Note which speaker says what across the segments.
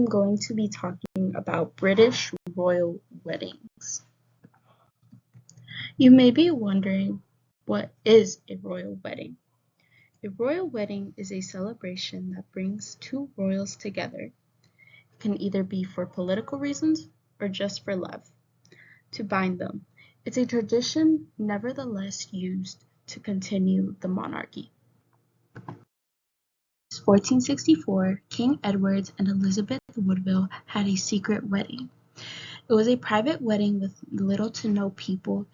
Speaker 1: I'm going to be talking about British royal weddings. You may be wondering, what is a royal wedding? A royal wedding is a celebration that brings two royals together. It can either be for political reasons or just for love, to bind them. It's a tradition nevertheless used to continue the monarchy. In 1464, King Edward and Elizabeth Woodville had a secret wedding. It was a private wedding with little to no people.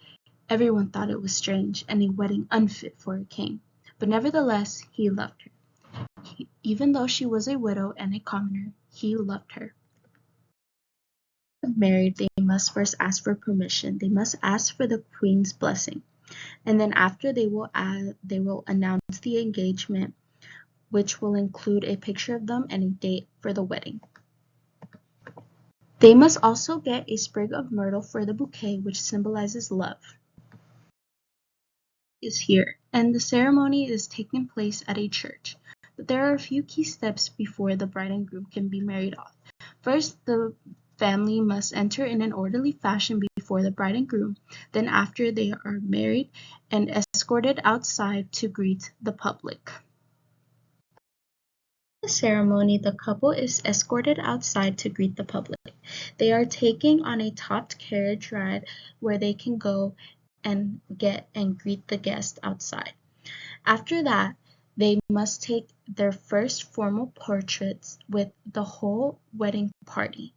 Speaker 1: Everyone thought it was strange and a wedding unfit for a king, but nevertheless he loved her. Even though she was a widow and a commoner, he loved her. To get married, they must first ask for permission. They must ask for the queen's blessing, and then after they will announce the engagement, which will include a picture of them and a date for the wedding. They must also get a sprig of myrtle for the bouquet, which symbolizes love. Is here, and the ceremony is taking place at a church. But there are a few key steps before the bride and groom can be married off. First, the family must enter in an orderly fashion before the bride and groom. Then after they are married and escorted outside to greet the public. In the ceremony, the couple is escorted outside to greet the public. They are taken on a topped carriage ride where they can go and greet the guests outside. After that, they must take their first formal portraits with the whole wedding party.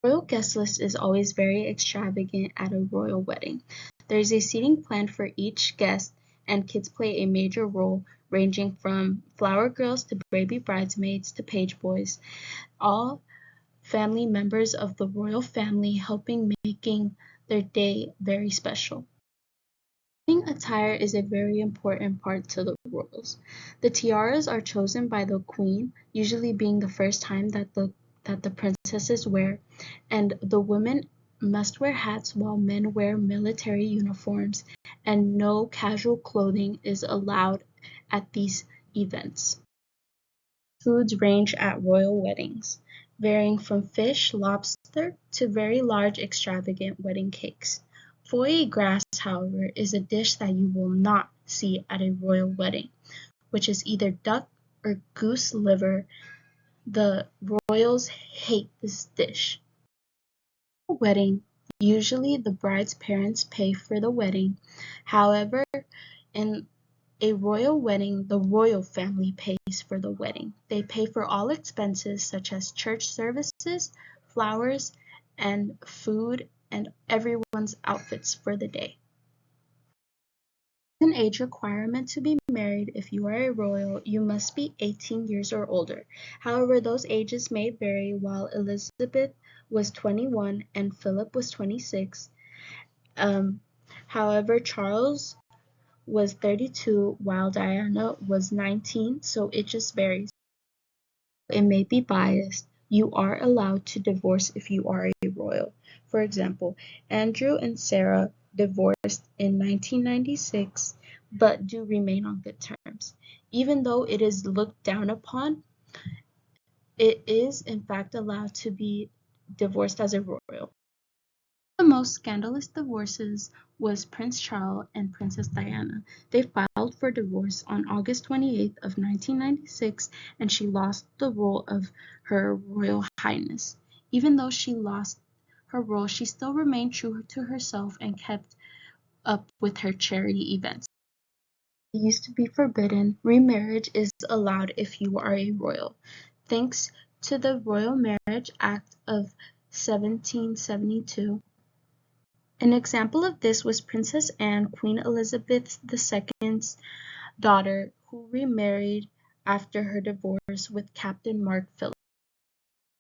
Speaker 1: The royal guest list is always very extravagant at a royal wedding. There is a seating plan for each guest, and kids play a major role, ranging from flower girls to baby bridesmaids to page boys, all family members of the royal family helping making their day very special. Wedding attire is a very important part to the royals. The tiaras are chosen by the queen, usually being the first time that the princesses wear, and the women must wear hats while men wear military uniforms, and no casual clothing is allowed at these events. Foods range at royal weddings, varying from fish, lobster, to very large extravagant wedding cakes. Foie gras, however, is a dish that you will not see at a royal wedding, which is either duck or goose liver. The royals hate this dish. At a wedding, usually the bride's parents pay for the wedding. However, in a royal wedding, the royal family pays for the wedding. They pay for all expenses such as church services, flowers, and food, and everyone's outfits for the day. An age requirement to be married. If you are a royal, you must be 18 years or older. However, those ages may vary. While Elizabeth was 21 and Philip was 26. However, Charles was 32 while Diana was 19, so it just varies. It may be biased. You are allowed to divorce if you are a royal. For example, Andrew and Sarah divorced in 1996, but do remain on good terms. Even though it is looked down upon, it is in fact allowed to be divorced as a royal. The most scandalous divorces was Prince Charles and Princess Diana. They filed for divorce on August 28th of 1996, and she lost the role of Her Royal Highness. Even though she lost her role, she still remained true to herself and kept up with her charity events. It used to be forbidden. Remarriage is allowed if you are a royal. Thanks to the Royal Marriage Act of 1772. An example of this was Princess Anne, Queen Elizabeth II's daughter, who remarried after her divorce with Captain Mark Phillips.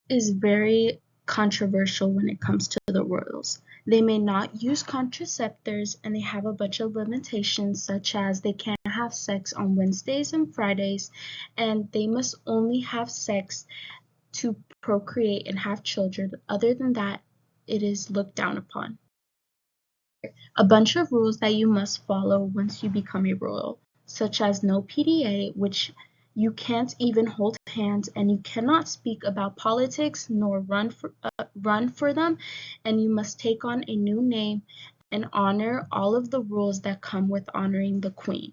Speaker 1: It is very controversial when it comes to the royals. They may not use contraceptives, and they have a bunch of limitations, such as they can't have sex on Wednesdays and Fridays, and they must only have sex to procreate and have children. Other than that, it is looked down upon. A bunch of rules that you must follow once you become a royal, such as no PDA, which you can't even hold hands, and you cannot speak about politics nor run for them, and you must take on a new name and honor all of the rules that come with honoring the Queen.